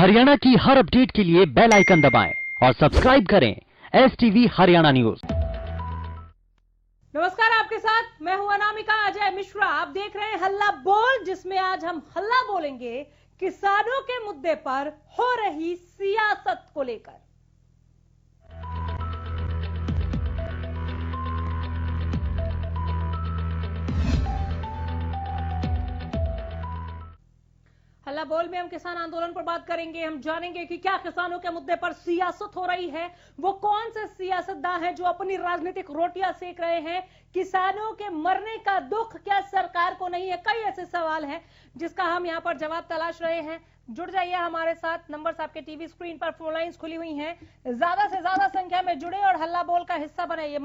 हरियाणा की हर अपडेट के लिए बेल आइकन दबाएं और सब्सक्राइब करें STV हरियाणा न्यूज। नमस्कार, आपके साथ मैं हूं अनामिका अजय मिश्रा। आप देख रहे हैं हल्ला बोल, जिसमें आज हम हल्ला बोलेंगे किसानों के मुद्दे पर हो रही सियासत को लेकर। हल्ला बोल में हम किसान आंदोलन पर बात करेंगे। हम जानेंगे कि क्या किसानों के मुद्दे पर सियासत हो रही है, वो कौन से सियासतदान हैं जो अपनी राजनीतिक रोटियां सेक रहे हैं। किसानों के मरने का दुख क्या सरकार को नहीं है? कई ऐसे सवाल हैं जिसका हम यहां पर जवाब तलाश रहे हैं। जुड़ जाइए हमारे साथ। नंबर्स आपके टीवी स्क्रीन पर, फोन लाइंस खुली हुई हैं। ज्यादा से ज्यादा संख्या में जुड़े और हल्ला बोल का हिस्सा बने। ये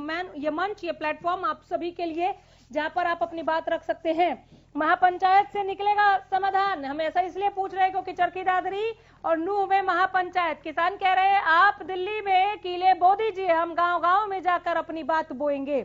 मंच, ये प्लेटफॉर्म आप सभी के लिए, जहां पर आप अपनी बात रख सकते हैं। महापंचायत से निकलेगा समाधान, हम ऐसा इसलिए पूछ रहे हैं क्योंकि चरखी दादरी और नूह में महापंचायत। किसान कह रहे हैं आप दिल्ली में कीले बो दीजिए, हम गांव गांव में जाकर अपनी बात बोएंगे।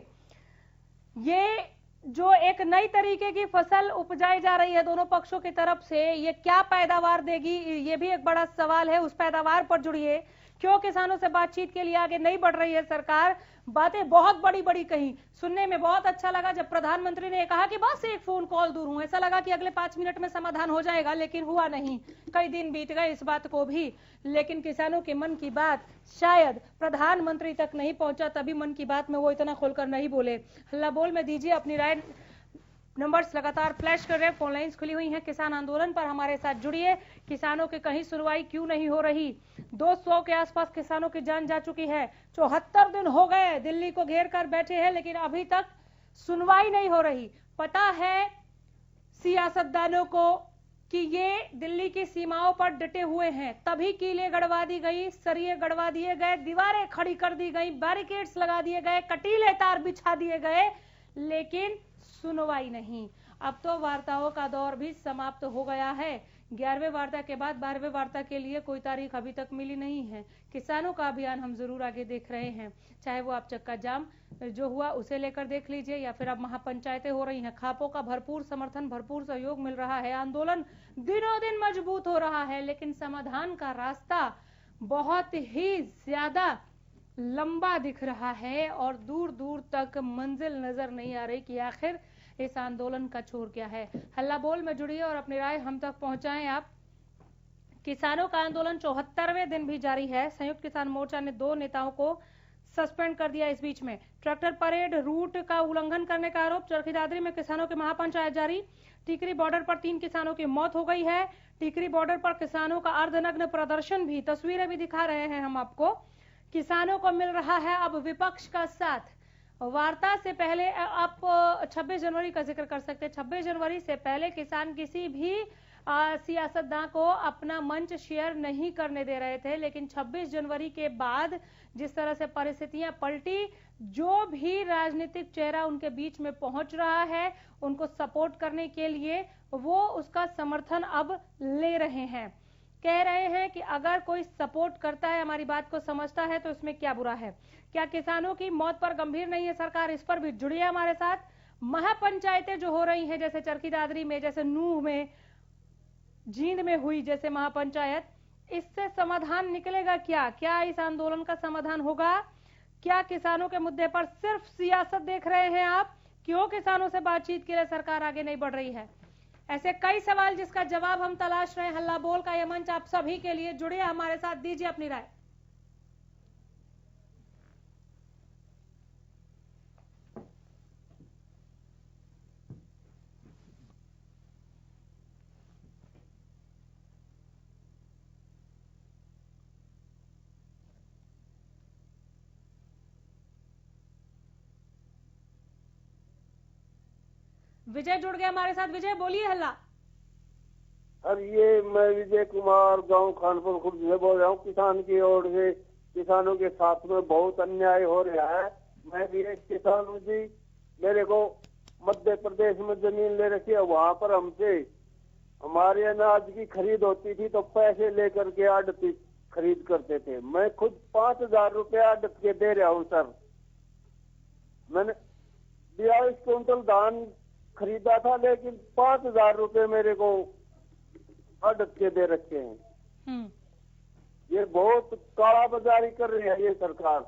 ये जो एक नई तरीके की फसल उपजाई जा रही है दोनों पक्षों की तरफ से, ये क्या पैदावार देगी, ये भी एक बड़ा सवाल है। उस पैदावार पर जुड़िए। क्यों किसानों से बातचीत के लिए आगे नहीं बढ़ रही है सरकार? बातें बहुत बड़ी बड़ी कही। सुनने में बहुत अच्छा लगा जब प्रधानमंत्री ने कहा कि बस एक फोन कॉल दूर हूं। ऐसा लगा कि अगले 5 मिनट में समाधान हो जाएगा, लेकिन हुआ नहीं। कई दिन बीत गए इस बात को भी, लेकिन किसानों के मन की बात शायद प्रधानमंत्री तक नहीं पहुंचा, तभी मन की बात में वो इतना खोलकर नहीं बोले। हल्ला बोल में दीजिए अपनी राय। नंबर्स लगातार फ्लैश कर रहे हैं, फोन लाइंस खुली हुई हैं। किसान आंदोलन पर हमारे साथ जुड़िए। किसानों की कहीं सुनवाई क्यों नहीं हो रही? 200 के आसपास किसानों की जान जा चुकी है। 74 दिन हो गए दिल्ली को घेर कर बैठे हैं, लेकिन अभी तक सुनवाई नहीं हो रही। पता है सियासतदानों को कि ये दिल्ली की सीमाओं पर डटे हुए हैं, तभी कीले गड़वा दी गई, सरिये गड़वा दिए गए, दीवारें खड़ी कर दी गई, बैरिकेड्स लगा दिए गए, कटीले तार बिछा दिए गए, लेकिन सुनवाई नहीं। अब तो वार्ताओं का दौर भी समाप्त हो गया है। 11वें वार्ता के बाद 12वें वार्ता के लिए कोई तारीख अभी तक मिली नहीं है। किसानों का अभियान हम जरूर आगे देख रहे हैं, चाहे वो आप चक्का जाम जो हुआ उसे लेकर देख लीजिए, या फिर अब महापंचायतें हो रही हैं। खापों का भरपूर समर्थन, भरपूर सहयोग मिल रहा है। आंदोलन दिनों दिन मजबूत हो रहा है, लेकिन समाधान का रास्ता बहुत ही ज्यादा लंबा दिख रहा है और दूर दूर तक मंजिल नजर नहीं आ रही कि आखिर इस आंदोलन का छोर क्या है। हल्ला बोल में जुड़िए और अपनी राय हम तक पहुंचाएं आप। किसानों का आंदोलन 74वें दिन भी जारी है। संयुक्त किसान मोर्चा ने 2 नेताओं को सस्पेंड कर दिया। इस बीच में ट्रैक्टर परेड रूट का उल्लंघन करने का आरोप। चरखी दादरी में किसानों की महापंचायत जारी। टीकरी बॉर्डर पर 3 किसानों की मौत हो गई है। टीकरी बॉर्डर पर किसानों का अर्धनग्न प्रदर्शन भी, तस्वीरें भी दिखा रहे हैं हम आपको। किसानों को मिल रहा है अब विपक्ष का साथ। वार्ता से पहले आप 26 जनवरी का जिक्र कर सकते हैं। 26 जनवरी से पहले किसान किसी भी सियासतदान को अपना मंच शेयर नहीं करने दे रहे थे, लेकिन 26 जनवरी के बाद जिस तरह से परिस्थितियां पलटी, जो भी राजनीतिक चेहरा उनके बीच में पहुंच रहा है उनको सपोर्ट करने के लिए, वो उसका समर्थन अब ले रहे हैं। कह रहे हैं कि अगर कोई सपोर्ट करता है, हमारी बात को समझता है, तो इसमें क्या बुरा है। क्या किसानों की मौत पर गंभीर नहीं है सरकार? इस पर भी जुड़िए हमारे साथ। महापंचायतें जो हो रही हैं, जैसे चरखी दादरी में, जैसे नूह में, जींद में हुई जैसे महापंचायत, इससे समाधान निकलेगा क्या? क्या इस आंदोलन का समाधान होगा? क्या किसानों के मुद्दे पर सिर्फ सियासत देख रहे हैं आप? क्यों किसानों से बातचीत के लिए सरकार आगे नहीं बढ़ रही है? ऐसे कई सवाल जिसका जवाब हम तलाश रहे हैं। हल्ला बोल का यह मंच आप सभी के लिए। जुड़िए हमारे साथ, दीजिए अपनी राय। विजय जुड़ गया हमारे साथ। विजय बोलिए हल्ला। अब ये मैं विजय कुमार गांव खानपुर खुर्द से बोल रहा हूँ। किसान की ओर से किसानों के साथ में बहुत अन्याय हो रहा है। मैं भी एक किसान हूँ जी। मेरे को मध्य प्रदेश में जमीन ले रखी है, वहाँ पर हमसे हमारे अनाज की खरीद होती थी तो पैसे लेकर के आड़ती खरीद करते थे। मैं खुद 5,000 रुपया आड़त के दे रहा हूँ सर। मैंने 42 क्विंटल धान खरीदा था, लेकिन 5,000 रुपए मेरे को आड़त के दे रखे हैं। ये बहुत काला बाजारी कर रही है ये सरकार।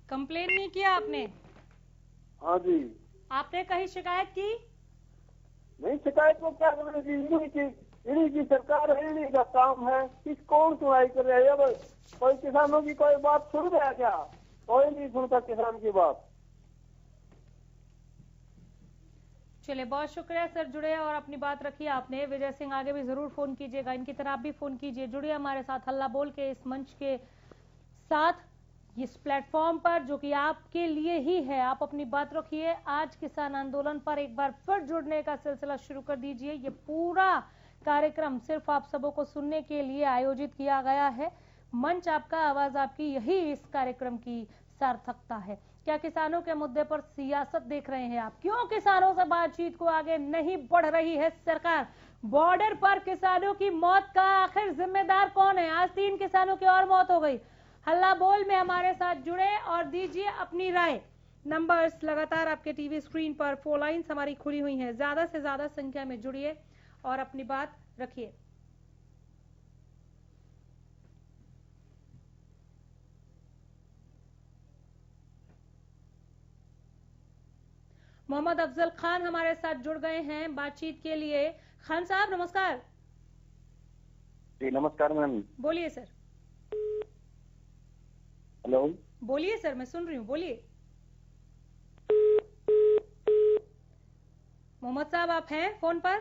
कंप्लेन नहीं किया आपने? हाँ जी। आपने कहीं शिकायत की? नहीं, शिकायत को क्या करने की, इन्हीं की सरकार है, इन्हीं का काम है। कौन सुनाई कर रहा है? अब कोई किसानों की कोई बात सुन रहा क्या? कोई नहीं सुनता किसान की बात। चलिए, बहुत शुक्रिया सर, जुड़े और अपनी बात रखिए आपने। विजय सिंह, आगे भी जरूर फोन कीजिएगा, इनकी तरह आप भी फोन कीजिए, जुड़िए हमारे साथ हल्ला बोल के इस मंच के साथ, इस प्लेटफॉर्म पर जो कि आपके लिए ही है। आप अपनी बात रखिए। आज किसान आंदोलन पर एक बार फिर जुड़ने का सिलसिला शुरू कर दीजिए। ये पूरा कार्यक्रम सिर्फ आप सबों को सुनने के लिए आयोजित किया गया है। मंच आपका, आवाज आपकी, यही इस कार्यक्रम की सार्थकता है। क्या किसानों के मुद्दे पर सियासत देख रहे हैं आप? क्यों किसानों से बातचीत को आगे नहीं बढ़ रही है सरकार? बॉर्डर पर किसानों की मौत का आखिर जिम्मेदार कौन है? आज 3 किसानों की और मौत हो गई। हल्ला बोल में हमारे साथ जुड़े और दीजिए अपनी राय। नंबर्स लगातार आपके टीवी स्क्रीन पर, फोन लाइन्स हमारी खुली हुई हैं, ज्यादा से ज्यादा संख्या में जुड़िए और अपनी बात रखिए। मोहम्मद अफजल खान हमारे साथ जुड़ गए हैं बातचीत के लिए। खान साहब नमस्कार। जी नमस्कार मैम। बोलिए सर। हेलो। बोलिए सर, मैं सुन रही हूँ, बोलिए। मोहम्मद साहब आप हैं फोन पर?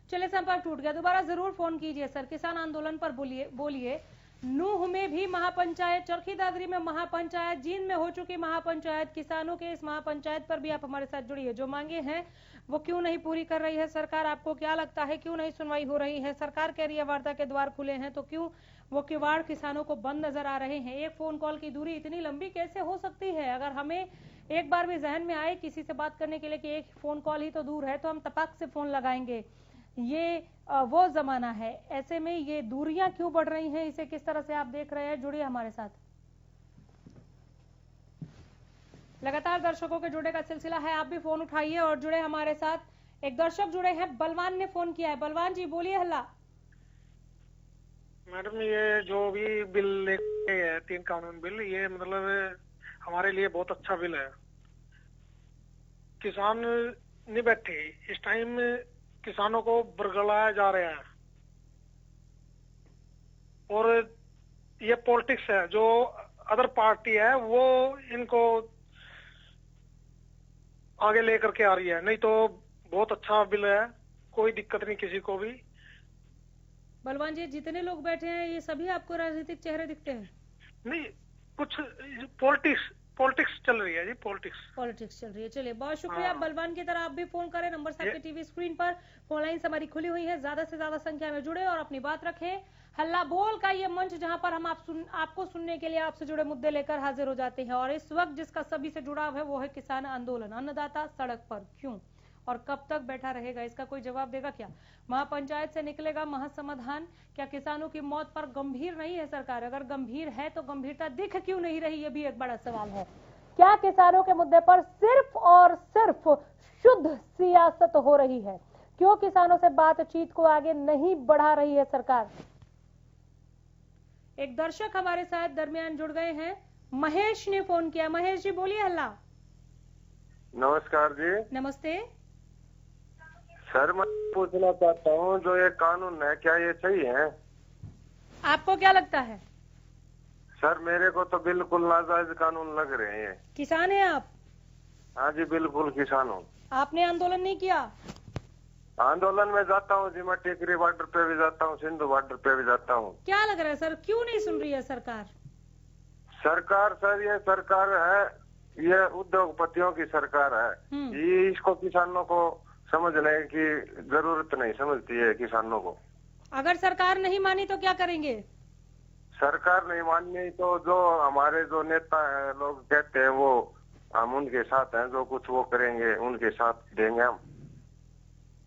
चलिए, संपर्क टूट गया, दोबारा जरूर फोन कीजिए सर। किसान आंदोलन पर बोलिए। नूह में भी महापंचायत, चरखी दादरी में महापंचायत, जींद में हो चुकी महापंचायत, किसानों के इस महापंचायत पर भी आप हमारे साथ जुड़िए। जो मांगे हैं वो क्यों नहीं पूरी कर रही है सरकार? आपको क्या लगता है क्यों नहीं सुनवाई हो रही है? सरकार कह रही है वार्ता के द्वार खुले हैं, तो क्यों वो किवाड़ किसानों को बंद नजर आ रहे हैं? एक फोन कॉल की दूरी इतनी लंबी कैसे हो सकती है? अगर हमें एक बार भी जहन में आए किसी से बात करने के लिए कि एक फोन कॉल ही तो दूर है, तो हम तपाक से फोन लगाएंगे। ये वो जमाना है। ऐसे में ये दूरियां क्यों बढ़ रही हैं? इसे किस तरह से आप देख रहे हैं? जुड़िए हमारे साथ। लगातार दर्शकों के जुड़े का सिलसिला है, आप भी फोन उठाइए और जुड़े हमारे साथ। एक दर्शक जुड़े हैं, बलवान ने फोन किया है। बलवान जी बोलिए। हल्ला। मैडम, ये जो भी बिल लेके है, 3 कानून बिल, ये मतलब हमारे लिए बहुत अच्छा बिल है। किसान नहीं बैठे इस टाइम, किसानों को बरगलाया जा रहा है और ये पॉलिटिक्स है। जो अदर पार्टी है वो इनको आगे लेकर के आ रही है। नहीं तो बहुत अच्छा बिल है, कोई दिक्कत नहीं किसी को भी। बलवान जी, जितने लोग बैठे हैं ये सभी आपको राजनीतिक चेहरे दिखते हैं? नहीं, कुछ पॉलिटिक्स चल रही है जी, पॉलिटिक्स चल रही है। चलिए, बहुत शुक्रिया। बलवान की तरह आप भी फोन करें, नंबर आपके टीवी स्क्रीन पर, फोन लाइन हमारी खुली हुई है, ज्यादा से ज्यादा संख्या में जुड़े और अपनी बात रखें। हल्ला बोल का ये मंच जहां पर हम आपको सुनने के लिए आपसे जुड़े मुद्दे लेकर हाजिर हो जाते हैं। और इस वक्त जिसका सभी से जुड़ाव है वो है किसान आंदोलन। अन्नदाता सड़क पर क्यों और कब तक बैठा रहेगा? इसका कोई जवाब देगा क्या? महापंचायत से निकलेगा महासमाधान? क्या किसानों की मौत पर गंभीर नहीं है सरकार? अगर गंभीर है तो गंभीरता दिख क्यों नहीं रही? ये भी एक बड़ा सवाल है। क्या किसानों के मुद्दे पर सिर्फ और सिर्फ शुद्ध सियासत हो रही है? क्यों किसानों से बातचीत को आगे नहीं बढ़ा रही है सरकार? एक दर्शक हमारे साथ दरमियान जुड़ गए हैं, महेश ने फोन किया। महेश जी बोलिए। हल्ला। नमस्कार जी। नमस्ते सर, मैं पूछना चाहता हूँ जो ये कानून है क्या ये सही है? आपको क्या लगता है? सर मेरे को तो बिल्कुल नाजायज कानून लग रहे हैं। किसान हैं आप? हाँ जी, बिल्कुल किसान हूँ। आपने आंदोलन नहीं किया? आंदोलन में जाता हूँ जी, मैं टिकरी बॉर्डर पे भी जाता हूँ, सिंधु बॉर्डर पे भी जाता हूँ। क्या लग रहा है सर, क्यों नहीं सुन रही है सरकार? सर ये सरकार है, ये उद्योगपतियों की सरकार है। ये इसको किसानों को समझने की जरूरत नहीं समझती है किसानों को। अगर सरकार नहीं मानी तो क्या करेंगे? सरकार नहीं माननी तो जो हमारे जो नेता हैं लोग कहते हैं वो हम उनके साथ हैं, जो कुछ वो करेंगे उनके साथ देंगे हम।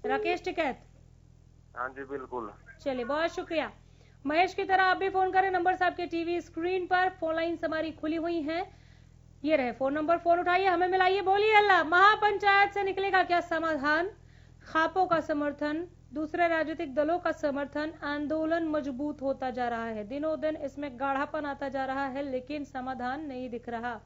राकेश टिकैत? हाँ जी बिल्कुल। चलिए, बहुत शुक्रिया। महेश की तरह आप भी फोन करें, नंबर आपके टीवी स्क्रीन पर, फोन लाइन हमारी खुली हुई हैं। ये रहे फोन नंबर, फोन उठाइए, हमें मिलाइए। बोलिए। अल्लाह। महापंचायत से निकलेगा क्या समाधान? खापों का समर्थन, दूसरे राजनीतिक दलों का समर्थन, आंदोलन मजबूत होता जा रहा है, दिनों दिन इसमें गाढ़ापन आता जा रहा है, लेकिन समाधान नहीं दिख रहा।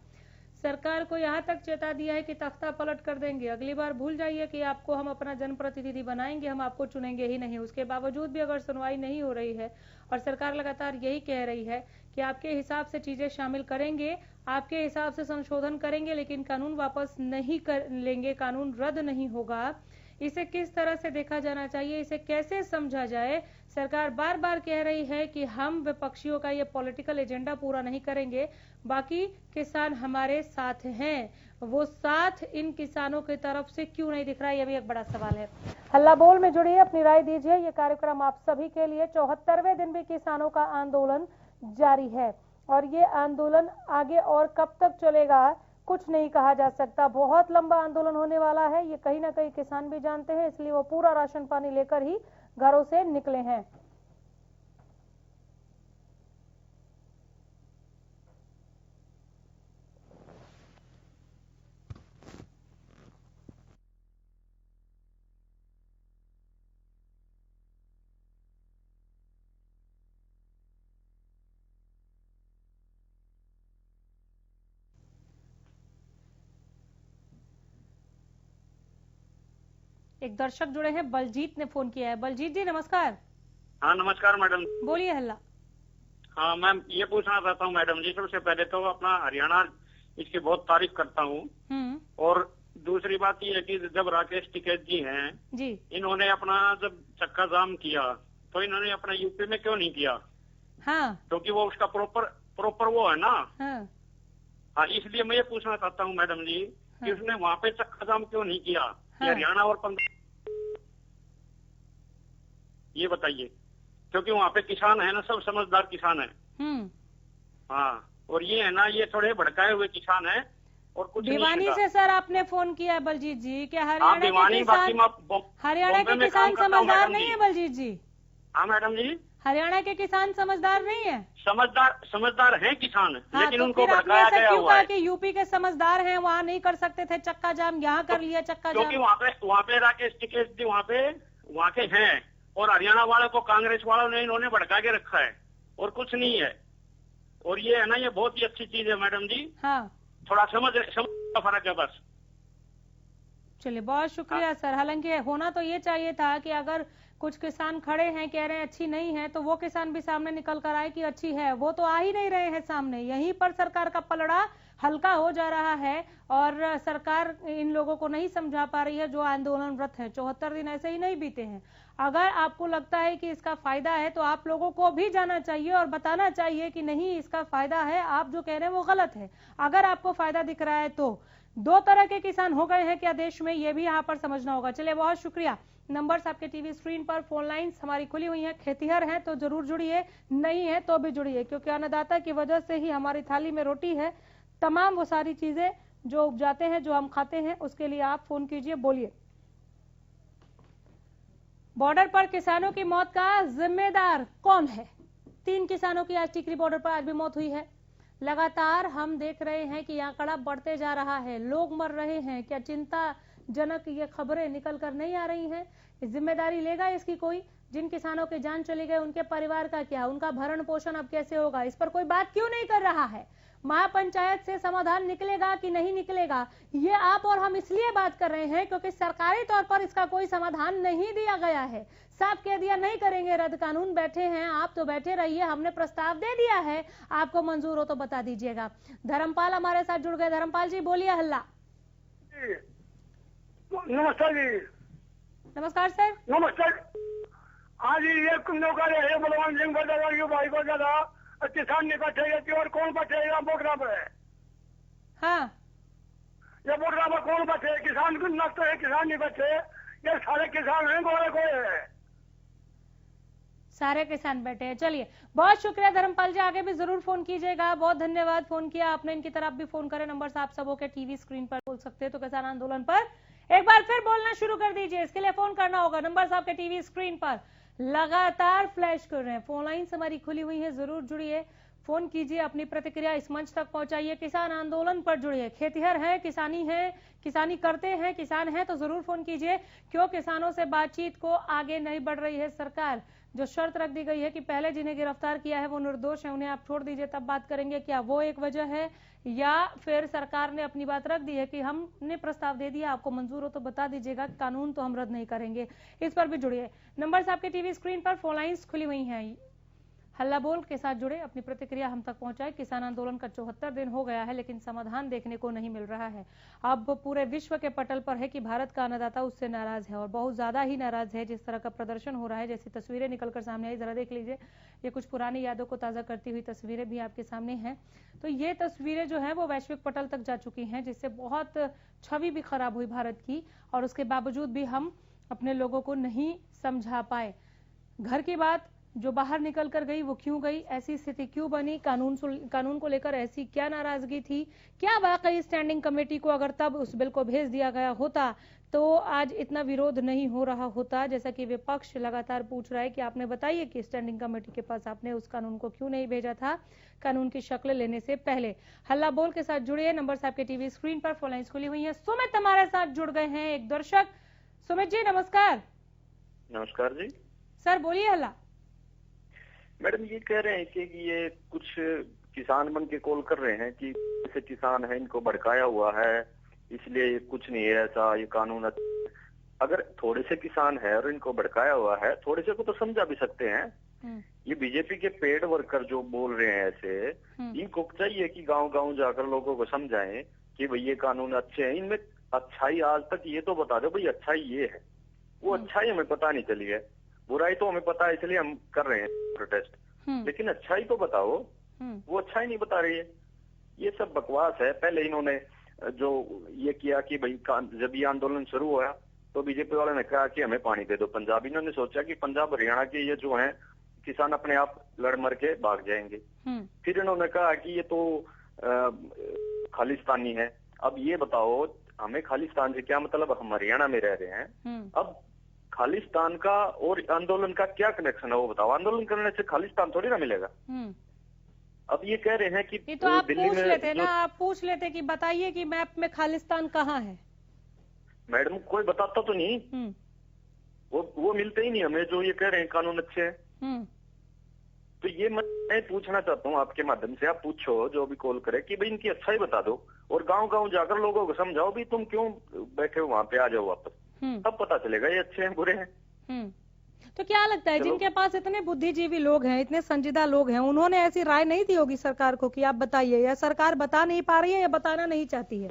सरकार को यहाँ तक चेता दिया है कि तख्ता पलट कर देंगे, अगली बार भूल जाइए कि आपको हम अपना जनप्रतिनिधि बनाएंगे, हम आपको चुनेंगे ही नहीं। उसके बावजूद भी अगर सुनवाई नहीं हो रही है और सरकार लगातार यही कह रही है कि आपके हिसाब से चीजें शामिल करेंगे, आपके हिसाब से संशोधन करेंगे, लेकिन कानून वापस नहीं कर लेंगे, कानून रद्द नहीं होगा, इसे किस तरह से देखा जाना चाहिए, इसे कैसे समझा जाए। सरकार बार बार कह रही है कि हम विपक्षियों का ये पॉलिटिकल एजेंडा पूरा नहीं करेंगे, बाकी किसान हमारे साथ हैं, वो साथ इन किसानों की तरफ से क्यों नहीं दिख रहा है, ये भी एक बड़ा सवाल है। हल्ला बोल में जुड़िए, अपनी राय दीजिए। ये कार्यक्रम आप सभी के लिए 74वें दिन भी किसानों का आंदोलन जारी है और ये आंदोलन आगे और कब तक चलेगा कुछ नहीं कहा जा सकता। बहुत लंबा आंदोलन होने वाला है, ये कहीं ना कहीं किसान भी जानते हैं, इसलिए वो पूरा राशन पानी लेकर ही घरों से निकले हैं। एक दर्शक जुड़े हैं, बलजीत ने फोन किया है। बलजीत जी नमस्कार। हाँ नमस्कार मैडम। बोलिए हल्ला। हाँ मैम, ये पूछना चाहता हूँ मैडम जी, सबसे पहले तो अपना हरियाणा इसकी बहुत तारीफ करता हूँ, और दूसरी बात ये है कि जब राकेश टिकैत जी हैं जी, इन्होंने अपना जब चक्का जाम किया तो इन्होंने अपना यूपी में क्यों नहीं किया? हाँ, क्योंकि वो उसका प्रॉपर वो है ना। हाँ, इसलिए मैं ये पूछना चाहता हूँ मैडम जी कि उसने वहाँ पे चक्का जाम क्यों नहीं किया? हाँ। हरियाणा और पंजाब, ये बताइए, क्योंकि वहाँ पे किसान है ना, सब समझदार किसान है। हाँ, और ये है ना, ये थोड़े भड़काए हुए किसान है और कुछ भिवानी से सर आपने फोन किया है बलजीत जी, क्या हरियाणा के किसान समझदार नहीं है बलजीत जी? हाँ मैडम जी, हरियाणा के किसान समझदार नहीं है? समझदार हैं किसान, हाँ, लेकिन तो उनको फिर आपने भड़काया ऐसा गया क्यों हुआ कहा है कि यूपी के समझदार हैं, वहाँ नहीं कर सकते थे चक्का जाम, यहाँ कर लिया चक्का जाम? क्योंकि वहाँ पे राकेश टिकैत जी वहाँ के हैं, और हरियाणा वालों को कांग्रेस वालों ने इन्होंने भड़का के रखा है और कुछ नहीं है। और ये है ना, ये बहुत ही अच्छी चीज है मैडम जी। हाँ, थोड़ा समझ का फर्क है बस। चलिए बहुत शुक्रिया सर। हालांकि होना तो ये चाहिए था कि अगर कुछ किसान खड़े हैं कह रहे हैं अच्छी नहीं है, तो वो किसान भी सामने निकल कर आए कि अच्छी है। वो तो आ ही नहीं रहे हैं सामने, यहीं पर सरकार का पलड़ा हल्का हो जा रहा है और सरकार इन लोगों को नहीं समझा पा रही है जो आंदोलनरत है। 74 दिन ऐसे ही नहीं बीते हैं। अगर आपको लगता है कि इसका फायदा है तो आप लोगों को भी जाना चाहिए और बताना चाहिए कि नहीं इसका फायदा है, आप जो कह रहे हैं वो गलत है। अगर आपको फायदा दिख रहा है तो दो तरह के किसान हो गए हैं क्या देश में, ये भी यहाँ पर समझना होगा। चलिए बहुत शुक्रिया। नंबर्स आपके टीवी स्क्रीन पर, फोन लाइन्स हमारी खुली हुई हैं। खेतीहर हैं तो जरूर जुड़िए, नहीं है तो भी जुड़िए, क्योंकि अन्नदाता की वजह से ही हमारी थाली में रोटी है। तमाम वो सारी चीजें जो उपजाते हैं, जो हम खाते हैं, उसके लिए आप फोन कीजिए, बोलिए। बॉर्डर पर किसानों की मौत का जिम्मेदार कौन है? 3 किसानों की आज टिकरी बॉर्डर पर आज भी मौत हुई है। लगातार हम देख रहे हैं कि आंकड़ा बढ़ते जा रहा है, लोग मर रहे हैं। क्या चिंताजनक ये खबरें निकल कर नहीं आ रही हैं? जिम्मेदारी लेगा इसकी कोई? जिन किसानों के जान चले गए उनके परिवार का क्या, उनका भरण पोषण अब कैसे होगा? इस पर कोई बात क्यों नहीं कर रहा है? महापंचायत से समाधान निकलेगा कि नहीं निकलेगा, ये आप और हम इसलिए बात कर रहे हैं क्योंकि सरकारी तौर पर इसका कोई समाधान नहीं दिया गया है। साफ कह दिया नहीं करेंगे रद्द कानून। बैठे हैं आप तो बैठे रहिए, हमने प्रस्ताव दे दिया है, आपको मंजूर हो तो बता दीजिएगा। धर्मपाल हमारे साथ जुड़ गए। धर्मपाल जी बोलिए। हल्ला। नमस्कार जी। नमस्कार सर। नमस्कार। हाँ जी, ये बलवान सिंह भाई को ज्यादा किसान नहीं बैठेगा और कौन बैठेगा बोटरा पे? हाँ, ये बोटरा पे कौन बैठे? किसान को नष्ट है, किसान नहीं बैठे। ये सारे किसान हैं, गोरे कोई है, सारे किसान बैठे हैं। चलिए बहुत शुक्रिया धर्मपाल जी, आगे भी जरूर फोन कीजिएगा। बहुत धन्यवाद फोन किया आपने। इनकी तरफ भी फोन करें। नंबर आप सबों के टीवी स्क्रीन पर बोल सकते हैं, तो किसान आंदोलन पर एक बार फिर बोलना शुरू कर दीजिए। इसके लिए फोन करना होगा। नंबर आपके टीवी स्क्रीन पर लगातार फ्लैश कर रहे हैं। फोन लाइन हमारी खुली हुई है, जरूर जुड़िए। फोन कीजिए, अपनी प्रतिक्रिया इस मंच तक पहुंचाइए। किसान आंदोलन पर जुड़िए, खेतिहर है, किसानी करते हैं, किसान हैं तो जरूर फोन कीजिए। क्यों किसानों से बातचीत को आगे नहीं बढ़ रही है सरकार? जो शर्त रख दी गई है कि पहले जिन्हें गिरफ्तार किया है वो निर्दोष है, उन्हें आप छोड़ दीजिए तब बात करेंगे, क्या वो एक वजह है? या फिर सरकार ने अपनी बात रख दी है कि हमने प्रस्ताव दे दिया, आपको मंजूर हो तो बता दीजिएगा, कानून तो हम रद्द नहीं करेंगे। इस पर भी जुड़िए। नंबर्स आपके टीवी स्क्रीन पर, फोन लाइंस खुली हुई हैं। हल्ला बोल के साथ जुड़े, अपनी प्रतिक्रिया हम तक पहुंचाए। किसान आंदोलन का 74 दिन हो गया है लेकिन समाधान देखने को नहीं मिल रहा है। अब पूरे विश्व के पटल पर है कि भारत का अन्नदाता उससे नाराज है और बहुत ज्यादा ही नाराज है। जिस तरह का प्रदर्शन हो रहा है, जैसी तस्वीरें निकलकर सामने आई, जरा देख लीजिए। ये कुछ पुरानी यादों को ताजा करती हुई तस्वीरें भी आपके सामने हैं। तो ये तस्वीरें जो है वो वैश्विक पटल तक जा चुकी हैं, जिससे बहुत छवि भी खराब हुई भारत की, और उसके बावजूद भी हम अपने लोगों को नहीं समझा पाए। घर की बात जो बाहर निकल कर गई वो क्यों गई, ऐसी स्थिति क्यों बनी, कानून को लेकर ऐसी क्या नाराजगी थी? क्या वाकई स्टैंडिंग कमेटी को अगर तब उस बिल को भेज दिया गया होता तो आज इतना विरोध नहीं हो रहा होता? जैसा कि विपक्ष लगातार पूछ रहा है कि आपने बताइए कि स्टैंडिंग कमेटी के पास आपने उस कानून को क्यों नहीं भेजा था कानून की शक्ल लेने से पहले। हल्ला बोल के साथ जुड़िए, नंबर आपके टीवी स्क्रीन पर, फोन लाइंस खुली हुई है। सुमित हमारे साथ जुड़ गए हैं, एक दर्शक। सुमित जी नमस्कार। नमस्कार जी। सर बोलिए। हल्ला मैडम ये कह रहे हैं कि ये कुछ किसान बन के कॉल कर रहे हैं कि जैसे किसान है, इनको भड़काया हुआ है, इसलिए कुछ नहीं है ऐसा, ये कानून अगर थोड़े से किसान है और इनको भड़काया हुआ है, थोड़े से को तो समझा भी सकते हैं। ये बीजेपी के पेड वर्कर जो बोल रहे हैं ऐसे, इनको चाहिए कि गांव गांव जाकर लोगों को समझाएं कि भाई ये कानून अच्छे हैं। इनमें अच्छाई आज तक ये तो बता दो भाई अच्छाई ये है, वो अच्छाई हमें पता नहीं चली है, बुराई तो हमें पता है इसलिए हम कर रहे हैं प्रोटेस्ट, लेकिन अच्छाई तो बताओ। वो अच्छाई नहीं बता रही है, ये सब बकवास है। पहले इन्होंने जो ये किया कि भाई जब ये आंदोलन शुरू हुआ तो बीजेपी वालों ने कहा कि हमें पानी दे दो पंजाब। इन्होंने सोचा कि पंजाब हरियाणा के ये जो हैं किसान अपने आप लड़ मर के भाग जाएंगे। फिर इन्होंने कहा कि ये तो खालिस्तानी है। अब ये बताओ हमें खालिस्तान से क्या मतलब, हम हरियाणा में रह रहे हैं। अब खालिस्तान का और आंदोलन का क्या कनेक्शन है वो बताओ? आंदोलन करने से खालिस्तान थोड़ी ना मिलेगा। अब ये कह रहे हैं कि ये तो आप पूछ लेते ना, आप पूछ लेते कि बताइए कि मैप में खालिस्तान कहाँ है। मैडम कोई बताता तो नहीं, वो मिलते ही नहीं हमें जो ये कह रहे हैं कानून अच्छे हैं। तो ये मैं पूछना चाहता हूँ आपके माध्यम से, आप पूछो जो भी कॉल करे कि भाई इनकी अच्छाई बता दो और गांव गांव जाकर लोगों को समझाओ भी तुम क्यों बैठे हो वहां पे, आ जाओ वापस, तब पता चलेगा ये अच्छे हैं बुरे हैं। तो क्या लगता है जिनके पास इतने बुद्धिजीवी लोग हैं, इतने संजीदा लोग हैं, उन्होंने ऐसी राय नहीं दी होगी सरकार को कि आप बताइए, या सरकार बता नहीं पा रही है या बताना नहीं चाहती है?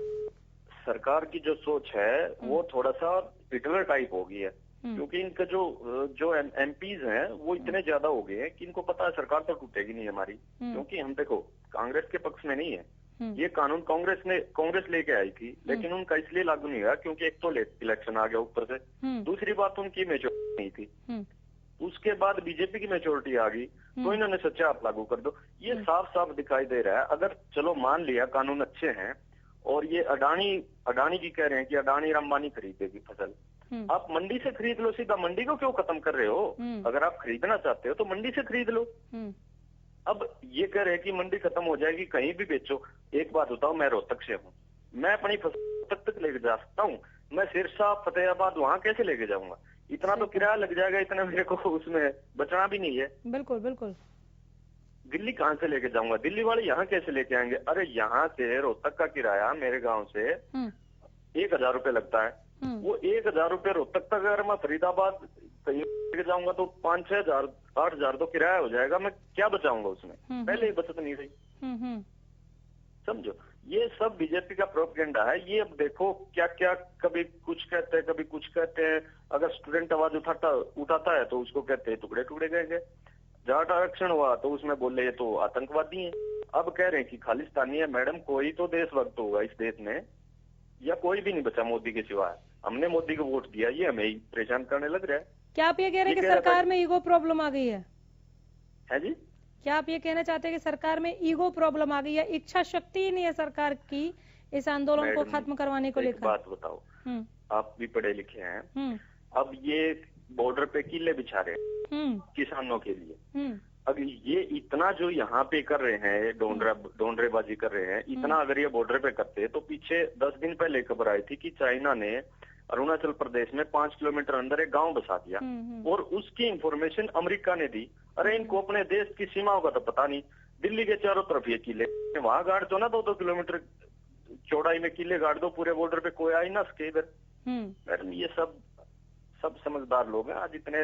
सरकार की जो सोच है वो थोड़ा सा हिटलर टाइप हो गई है, क्योंकि इनका जो एमपीज हैं वो इतने ज्यादा हो गए हैं कि इनको पता है सरकार तो टूटेगी नहीं हमारी, क्योंकि हम देखो कांग्रेस के पक्ष में नहीं है। ये कानून कांग्रेस लेके आई थी, लेकिन उनका इसलिए लागू नहीं हुआ क्योंकि एक तो इलेक्शन आ गया ऊपर से, दूसरी बात उनकी मेजोरिटी नहीं थी, उसके बाद बीजेपी की मेजोरिटी आ गई तो इन्होंने सोचा आप लागू कर दो। ये साफ साफ दिखाई दे रहा है। अगर चलो मान लिया कानून अच्छे हैं और ये अडानी जी कह रहे हैं कि अडानी और अंबानी खरीदेगी फसल, आप मंडी से खरीद लो सीधा, मंडी को क्यों खत्म कर रहे हो? अगर आप खरीदना चाहते हो तो मंडी से खरीद लो। अब ये कह रहे हैं कि मंडी खत्म हो जाएगी, कहीं भी बेचो। एक बात बताओ, मैं रोहतक से हूँ, मैं अपनी फसल रोहतक तक लेके जा सकता हूँ, मैं सिरसा फतेहाबाद वहाँ कैसे लेके जाऊंगा? इतना तो किराया लग जाएगा, इतना मेरे को उसमें बचना भी नहीं है। बिल्कुल बिल्कुल। दिल्ली कहाँ से लेके जाऊंगा? दिल्ली वाले यहाँ कैसे लेके आएंगे? अरे यहाँ से रोहतक का किराया मेरे गाँव से 1000 रुपये लगता है, वो 1000 रुपये रोहतक तक अगर मैं फरीदाबाद कहीं लेके जाऊंगा तो 5-6 हजार 8,000 तो किराया हो जाएगा, मैं क्या बचाऊंगा उसमें? पहले ही बचत नहीं रही। समझो, ये सब बीजेपी का प्रोपेगेंडा है। ये अब देखो क्या क्या, कभी कुछ कहते हैं कभी कुछ कहते हैं। अगर स्टूडेंट आवाज उठाता है तो उसको कहते हैं टुकड़े टुकड़े गए। जाट आरक्षण हुआ तो उसमें बोले ये तो आतंकवादी हैं। अब कह रहे हैं कि खालिस्तानी है। मैडम कोई तो देशभक्त होगा इस देश में, या कोई भी नहीं बचा मोदी के सिवा। हमने मोदी को वोट दिया, ये हमें ही परेशान करने लग रहा है। क्या आप ये कह रहे हैं कि सरकार में ईगो प्रॉब्लम आ गई है जी? क्या आप ये कहना चाहते हैं कि सरकार में ईगो प्रॉब्लम आ गई है, इच्छा शक्ति ही नहीं है सरकार की इस आंदोलन को खत्म करवाने को लेकर? बात बताओ, आप भी पढ़े लिखे हैं, अब ये बॉर्डर पे किले बिछा रहे हैं किसानों के लिए, अब ये इतना जो यहाँ पे कर रहे हैं, डोंडरेबाजी कर रहे हैं, इतना अगर ये बॉर्डर पे करते तो पीछे 10 दिन पहले खबर आई थी कि चाइना ने अरुणाचल प्रदेश में 5 किलोमीटर अंदर एक गांव बसा दिया और उसकी इंफॉर्मेशन अमेरिका ने दी। अरे इनको अपने देश की सीमाओं का तो पता नहीं। दिल्ली के चारों तरफ ये किले, वहां गाड़ दो ना 2-2 किलोमीटर चौड़ाई में किले गाड़ दो पूरे बॉर्डर पे, कोई आई ना सके इधर। मैडम ये सब समझदार लोग हैं। आज इतने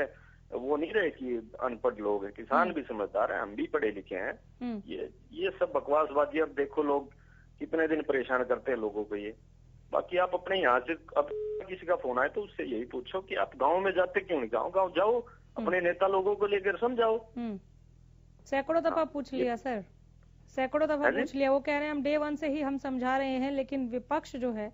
वो नहीं रहे कि अनपढ़ लोग हैं, किसान भी समझदार हैं, हम भी पढ़े लिखे हैं। ये सब बकवासबाजी। अब देखो लोग कितने दिन परेशान करते हैं लोगों को ये। बाकी आप अपने यहाँ से, अब किसी का फोन आए तो उससे यही पूछो कि आप गांव में जाते क्यों नहीं? गांव जाओ, अपने नेता लोगों को लेकर समझाओ। सैकड़ों दफा पूछ लिया सर, सैकड़ों दफा पूछ लिया। वो कह रहे हैं हम डे 1 से ही हम समझा रहे हैं, लेकिन विपक्ष जो है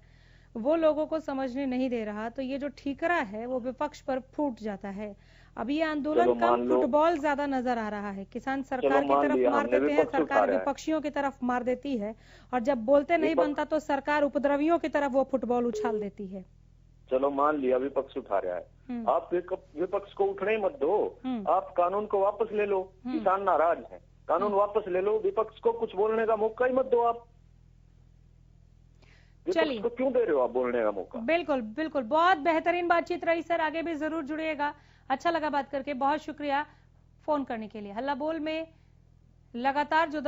वो लोगों को समझने नहीं दे रहा। तो ये जो ठीकरा है वो विपक्ष पर फूट जाता है। अब ये आंदोलन कम फुटबॉल ज्यादा नजर आ रहा है। किसान सरकार की तरफ मार देते हैं, सरकार विपक्षियों की तरफ मार देती है, और जब बोलते नहीं बनता तो सरकार उपद्रवियों की तरफ वो फुटबॉल उछाल देती है। चलो मान लिया विपक्ष उठा रहा है, आप विपक्ष को उठने ही मत दो। आप कानून को वापस ले लो। किसान नाराज है, कानून वापस ले लो। विपक्ष को कुछ बोलने का मौका ही मत दो। आप चलिए, तो क्यों दे रहे हो आप बोलने का मौका? बिल्कुल बिल्कुल, बहुत बेहतरीन बातचीत रही सर। आगे भी जरूर जुड़िएगा। अच्छा लगा बात करके, बहुत शुक्रिया फोन करने के लिए। हल्ला बोल में लगातार जो